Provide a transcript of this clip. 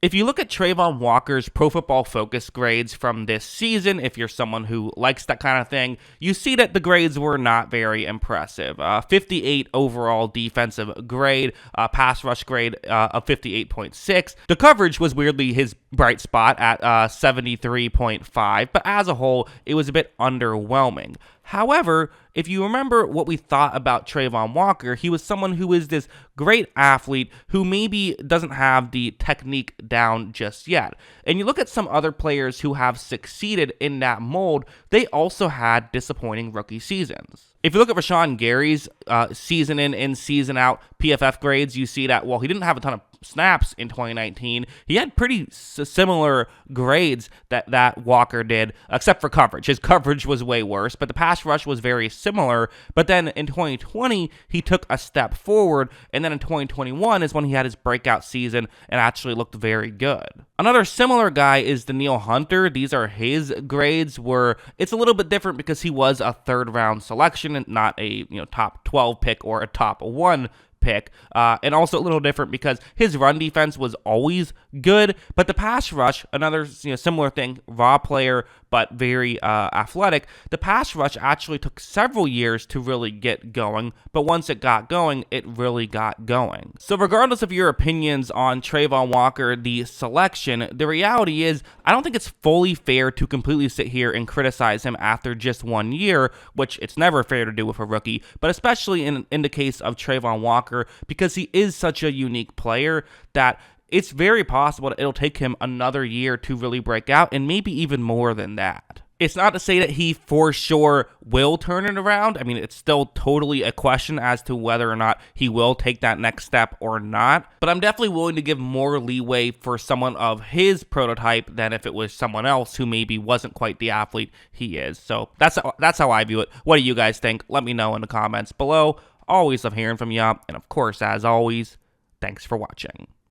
If you look at Travon Walker's Pro Football Focus grades from this season, if you're someone who likes that kind of thing, you see that the grades were not very impressive. 58 overall defensive grade, pass rush grade of 58.6. The coverage was weirdly his bright spot at 73.5, but as a whole, it was a bit underwhelming. However, if you remember what we thought about Travon Walker, he was someone who is this great athlete who maybe doesn't have the technique down just yet. And you look at some other players who have succeeded in that mold, they also had disappointing rookie seasons. If you look at Rashawn Gary's season in, season out PFF grades, you see that, well, he didn't have a ton of snaps in 2019. He had pretty similar grades that Walker did, except for coverage. His coverage was way worse, but the pass rush was very similar. But then in 2020, he took a step forward, and then in 2021 is when he had his breakout season and actually looked very good. Another similar guy is Danielle Hunter. These are his grades. It's a little bit different because he was a third-round selection and not a top 12 pick or a top 1 pick, and also a little different because his run defense was always good, but the pass rush, another similar thing, raw player but very athletic. The pass rush actually took several years to really get going, but once it got going, it really got going. So regardless of your opinions on Travon Walker, the selection, the reality is I don't think it's fully fair to completely sit here and criticize him after just 1 year, which it's never fair to do with a rookie, but especially in the case of Travon Walker, because he is such a unique player that it's very possible that it'll take him another year to really break out, and maybe even more than that. It's not to say that he for sure will turn it around. I mean, it's still totally a question as to whether or not he will take that next step or not. But I'm definitely willing to give more leeway for someone of his prototype than if it was someone else who maybe wasn't quite the athlete he is. So that's how I view it. What do you guys think? Let me know in the comments below. Always love hearing from you. And of course, as always, thanks for watching.